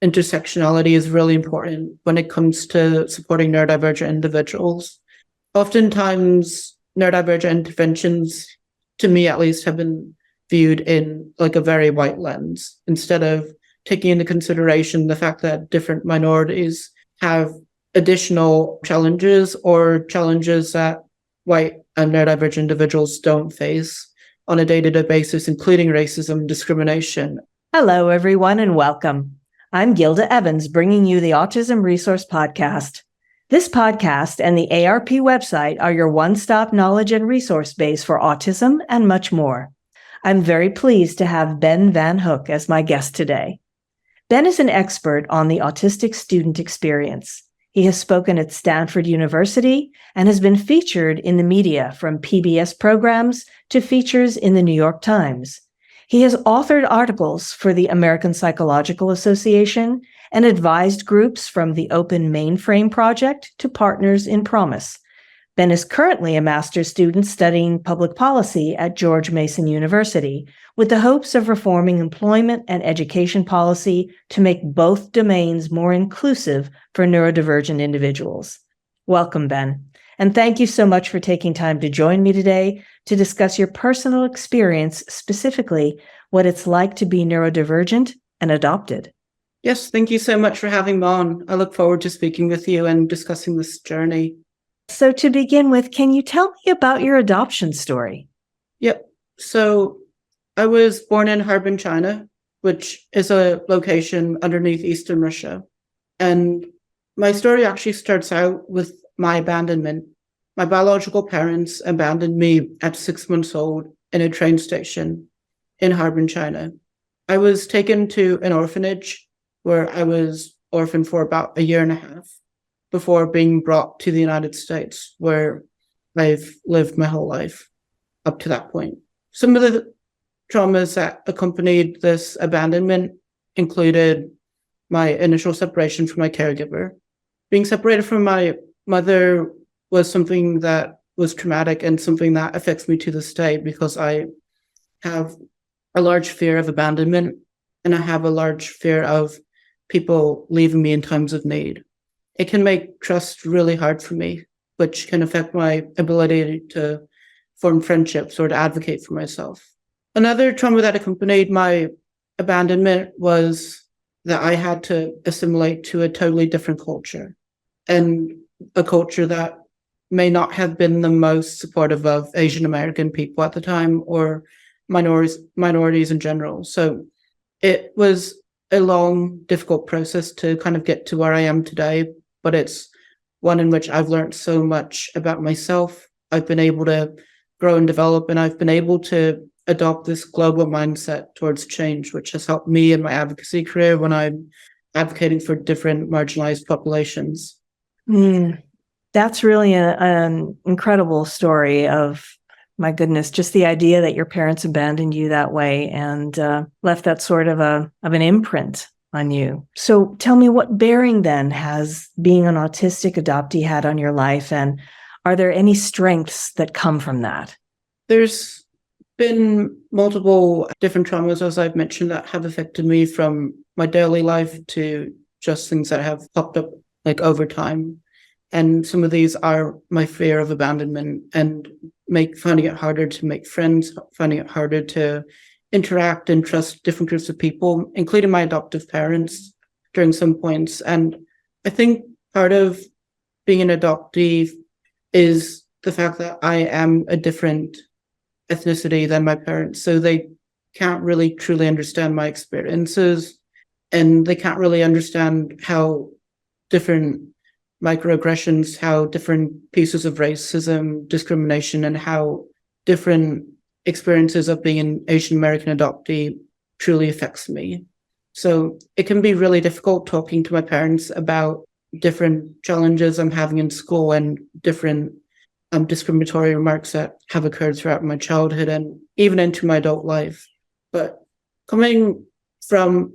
intersectionality is really important when it comes to supporting neurodivergent individuals. Oftentimes, neurodivergent interventions, to me at least, have been viewed in like a very white lens instead of taking into consideration the fact that different minorities have additional challenges or challenges that white and neurodivergent individuals don't face on a day-to-day basis, including racism and discrimination. Hello, everyone, and welcome. I'm Gilda Evans, bringing you the Autism Resource Podcast. This podcast and the ARP website are your one-stop knowledge and resource base for autism and much more. I'm very pleased to have Ben VanHook as my guest today. Ben is an expert on the autistic student experience. He has spoken at Stanford University and has been featured in the media, from PBS programs to features in the New York Times. He has authored articles for the American Psychological Association and advised groups from the Open Mainframe Project to Partners in Promise. Ben is currently a master's student studying public policy at George Mason University, with the hopes of reforming employment and education policy to make both domains more inclusive for neurodivergent individuals. Welcome, Ben, and thank you so much for taking time to join me today to discuss your personal experience, specifically what it's like to be neurodivergent and adopted. Yes, thank you so much for having me on. I look forward to speaking with you and discussing this journey. So to begin with, can you tell me about your adoption story? Yep. So I was born in Harbin, China, which is a location underneath Eastern Russia. And my story actually starts out with my abandonment. My biological parents abandoned me at 6 months old in a train station in Harbin, China. I was taken to an orphanage where I was orphaned for about a year and a half before being brought to the United States, where I've lived my whole life up to that point. Some of the traumas that accompanied this abandonment included my initial separation from my caregiver. Being separated from my mother was something that was traumatic and something that affects me to this day, because I have a large fear of abandonment and I have a large fear of people leaving me in times of need. It can make trust really hard for me, which can affect my ability to form friendships or to advocate for myself. Another trauma that accompanied my abandonment was that I had to assimilate to a totally different culture, and a culture that may not have been the most supportive of Asian American people at the time, or minorities in general. So it was a long, difficult process to kind of get to where I am today, but it's one in which I've learned so much about myself. I've been able to grow and develop, and I've been able to adopt this global mindset towards change, which has helped me in my advocacy career when I'm advocating for different marginalized populations. That's really an incredible story of, my goodness, just the idea that your parents abandoned you that way and left that sort of an imprint on you. So tell me, what bearing then has being an autistic adoptee had on your life, and are there any strengths that come from that? There's Been multiple different traumas, as I've mentioned, that have affected me, from my daily life to just things that have popped up like over time. And some of these are my fear of abandonment and finding it harder to make friends, finding it harder to interact and trust different groups of people, including my adoptive parents during some points. And I think part of being an adoptee is the fact that I am a different ethnicity than my parents. So they can't really truly understand my experiences, and they can't really understand how different microaggressions, how different pieces of racism, discrimination, and how different experiences of being an Asian American adoptee truly affects me. So it can be really difficult talking to my parents about different challenges I'm having in school and different discriminatory remarks that have occurred throughout my childhood and even into my adult life. But coming from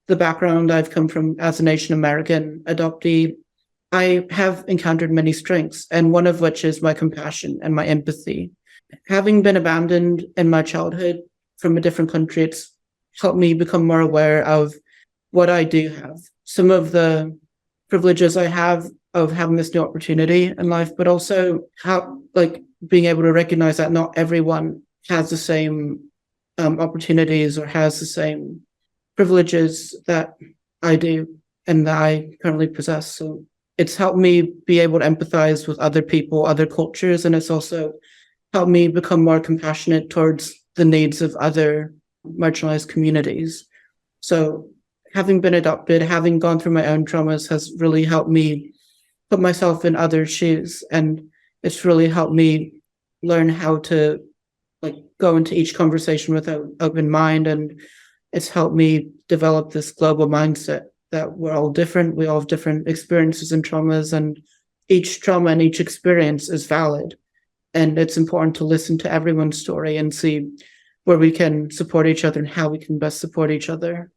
the background I've come from as an Asian American adoptee, I have encountered many strengths, and one of which is my compassion and my empathy. Having been abandoned in my childhood from a different country, it's helped me become more aware of what I do have, some of the privileges I have of having this new opportunity in life, but also how, like, being able to recognize that not everyone has the same opportunities or has the same privileges that I do and that I currently possess. So it's helped me be able to empathize with other people, other cultures, and it's also helped me become more compassionate towards the needs of other marginalized communities. So having been adopted, having gone through my own traumas has really helped me put myself in others' shoes. And it's really helped me learn how to like go into each conversation with an open mind. And it's helped me develop this global mindset that we're all different. We all have different experiences and traumas, and each trauma and each experience is valid. And it's important to listen to everyone's story and see where we can support each other and how we can best support each other.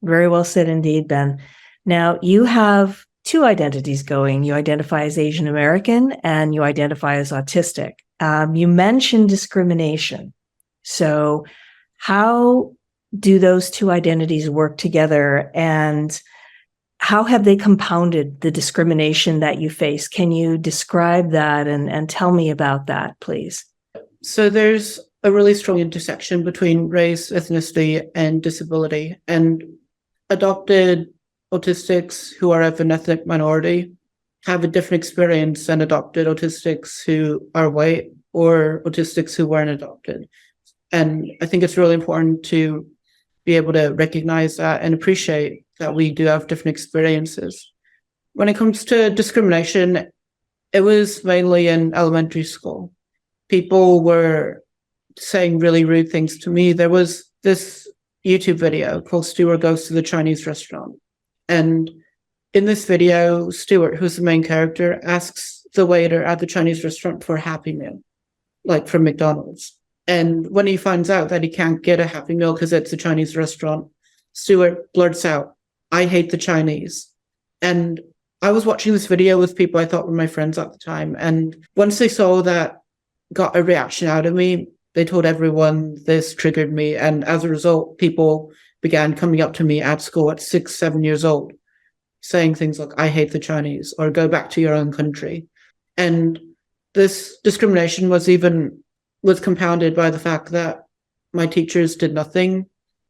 Very well said indeed, Ben. Now, you have two identities going. You identify as Asian American and you identify as autistic. You mentioned discrimination. So how do those two identities work together, and how have they compounded the discrimination that you face? Can you describe that and tell me about that, please? So there's a really strong intersection between race, ethnicity, and disability. And adopted autistics who are of an ethnic minority have a different experience than adopted autistics who are white or autistics who weren't adopted. And I think it's really important to be able to recognize that and appreciate that we do have different experiences. When it comes to discrimination, it was mainly in elementary school. People were saying really rude things to me. There was this YouTube video called Stuart Goes to the Chinese Restaurant. And in this video, Stuart, who's the main character, asks the waiter at the Chinese restaurant for a Happy Meal, like from McDonald's. And when he finds out that he can't get a Happy Meal because it's a Chinese restaurant, Stuart blurts out, "I hate the Chinese." And I was watching this video with people I thought were my friends at the time. And once they saw that got a reaction out of me, they told everyone this triggered me. And as a result, people began coming up to me at school at 6, 7 years old, saying things like, "I hate the Chinese," or "Go back to your own country." And this discrimination was compounded by the fact that my teachers did nothing.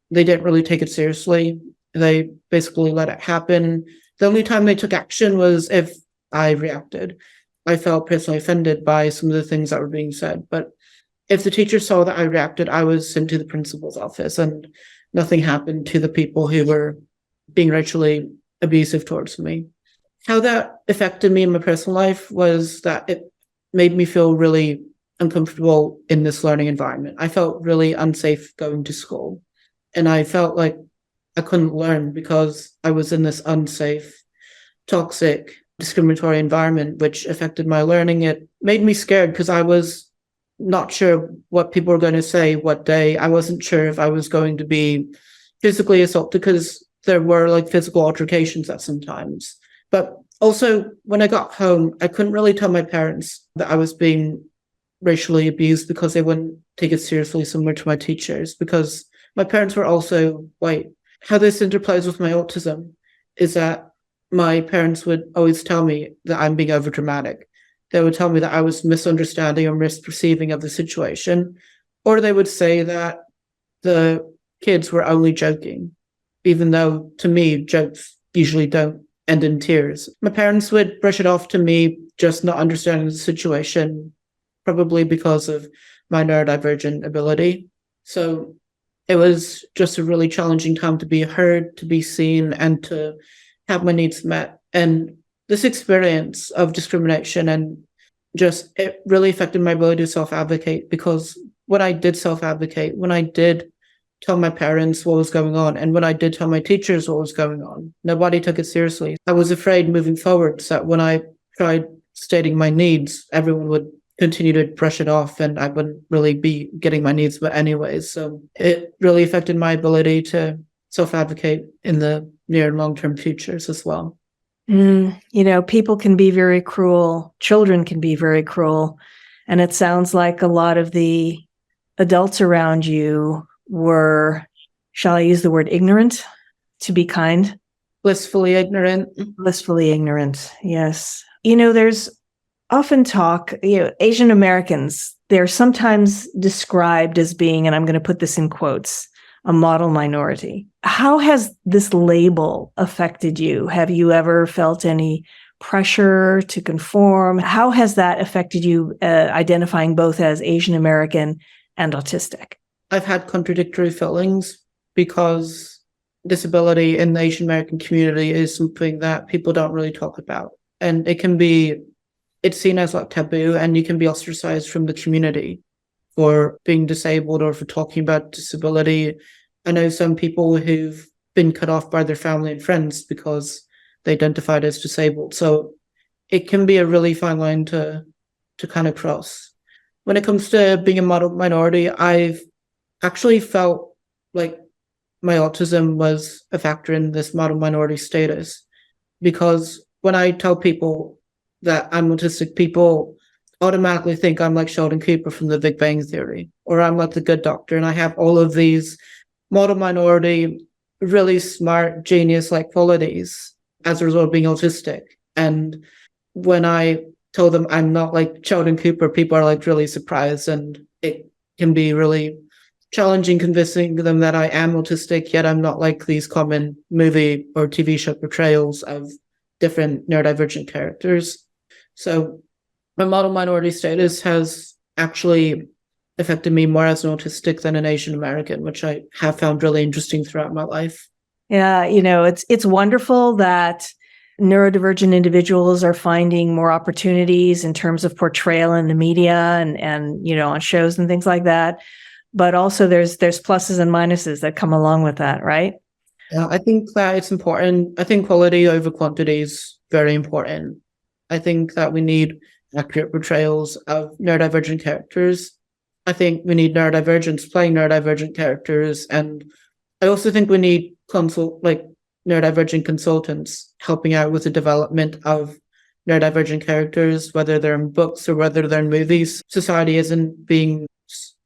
They didn't really take it seriously. They basically let it happen. The only time they took action was if I reacted. I felt personally offended by some of the things that were being said. But if the teacher saw that I reacted, I was sent to the principal's office, and nothing happened to the people who were being racially abusive towards me. How that affected me in my personal life was that it made me feel really uncomfortable in this learning environment. I felt really unsafe going to school, and I felt like I couldn't learn because I was in this unsafe, toxic, discriminatory environment, which affected my learning. It made me scared because I was not sure what people were going to say what day. I wasn't sure if I was going to be physically assaulted because there were like physical altercations at some times. But also when I got home, I couldn't really tell my parents that I was being racially abused because they wouldn't take it seriously, similar to my teachers, because my parents were also white. How this interplays with my autism is that my parents would always tell me that I'm being overdramatic. They would tell me that I was misunderstanding or misperceiving of the situation, or they would say that the kids were only joking, even though to me, jokes usually don't end in tears. My parents would brush it off to me just not understanding the situation, probably because of my neurodivergent ability. So it was just a really challenging time to be heard, to be seen, and to have my needs met. And this experience of discrimination and just it really affected my ability to self-advocate, because when I did self-advocate, when I did tell my parents what was going on, and when I did tell my teachers what was going on, nobody took it seriously. I was afraid moving forward that when I tried stating my needs, everyone would continue to brush it off and I wouldn't really be getting my needs met anyways. So it really affected my ability to self-advocate in the near and long-term futures as well. People can be very cruel. Children can be very cruel. And it sounds like a lot of the adults around you were, shall I use the word ignorant? To be kind? Blissfully ignorant. Blissfully ignorant. Yes. There's often talk, Asian Americans, they're sometimes described as being, and I'm going to put this in quotes, a model minority. How has this label affected you? Have you ever felt any pressure to conform? How has that affected you identifying both as Asian American and autistic? I've had contradictory feelings because disability in the Asian American community is something that people don't really talk about. And it's seen as like taboo, and you can be ostracized from the community for being disabled or for talking about disability. I know some people who've been cut off by their family and friends because they identified as disabled. So it can be a really fine line to kind of cross. When it comes to being a model minority, I've actually felt like my autism was a factor in this model minority status, because when I tell people that I'm autistic, people automatically think I'm like Sheldon Cooper from The Big Bang Theory, or I'm like the good doctor, and I have all of these model minority, really smart, genius-like qualities as a result of being autistic. And when I tell them I'm not like Sheldon Cooper, people are like really surprised, and it can be really challenging convincing them that I am autistic, yet I'm not like these common movie or TV show portrayals of different neurodivergent characters. So my model minority status has actually affected me more as an autistic than an Asian American, which I have found really interesting throughout my life. Yeah, it's wonderful that neurodivergent individuals are finding more opportunities in terms of portrayal in the media and on shows and things like that. But also there's pluses and minuses that come along with that, right? Yeah, I think that it's important. I think quality over quantity is very important. I think that we need accurate portrayals of neurodivergent characters. I think we need neurodivergents playing neurodivergent characters. And I also think we need neurodivergent consultants helping out with the development of neurodivergent characters, whether they're in books or whether they're in movies. Society isn't being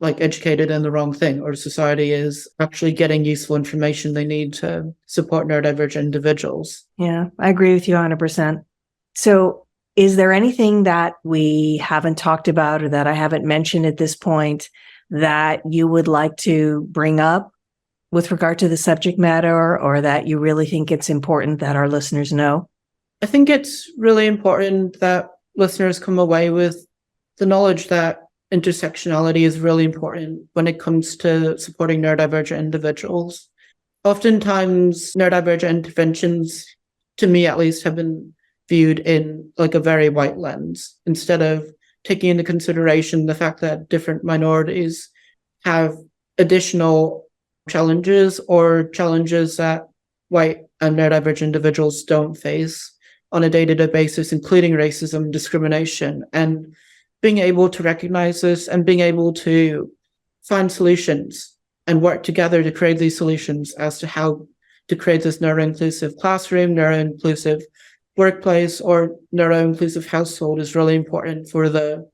educated in the wrong thing, or society is actually getting useful information they need to support neurodivergent individuals. Yeah, I agree with you 100%. So is there anything that we haven't talked about or that I haven't mentioned at this point that you would like to bring up with regard to the subject matter, or that you really think it's important that our listeners know? I think it's really important that listeners come away with the knowledge that intersectionality is really important when it comes to supporting neurodivergent individuals. Oftentimes, neurodivergent interventions, to me at least, have been viewed in like a very white lens, instead of taking into consideration the fact that different minorities have additional challenges, or challenges that white and neurodivergent individuals don't face on a day-to-day basis, including racism, discrimination, and being able to recognize this and being able to find solutions and work together to create these solutions as to how to create this neuro-inclusive classroom, neuro-inclusive workplace, or neuro-inclusive household is really important for the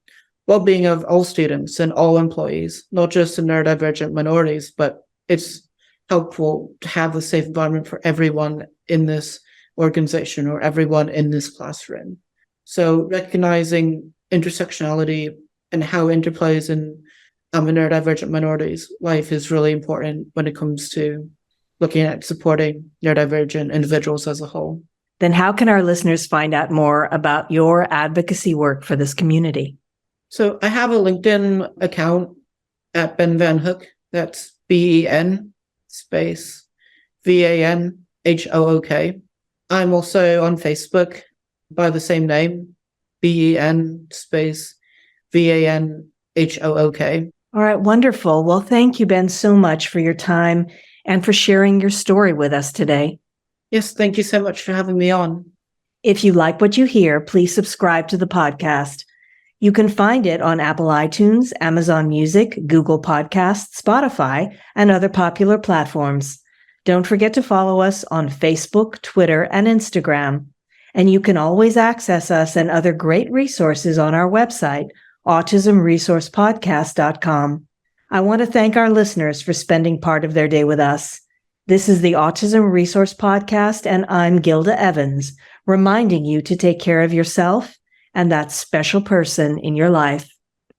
well-being of all students and all employees, not just the neurodivergent minorities, but it's helpful to have a safe environment for everyone in this organization or everyone in this classroom. So recognizing intersectionality and how it interplays in a neurodivergent minorities' life is really important when it comes to looking at supporting neurodivergent individuals as a whole. Then how can our listeners find out more about your advocacy work for this community? So I have a LinkedIn account at VanHook. That's BEN space VANHOOK. I'm also on Facebook by the same name, BEN space VANHOOK. All right, wonderful. Well, thank you, Ben, so much for your time and for sharing your story with us today. Yes, thank you so much for having me on. If you like what you hear, please subscribe to the podcast. You can find it on Apple iTunes, Amazon Music, Google Podcasts, Spotify, and other popular platforms. Don't forget to follow us on Facebook, Twitter, and Instagram. And you can always access us and other great resources on our website, autismresourcepodcast.com. I want to thank our listeners for spending part of their day with us. This is the Autism Resource Podcast, and I'm Gilda Evans, reminding you to take care of yourself and that special person in your life.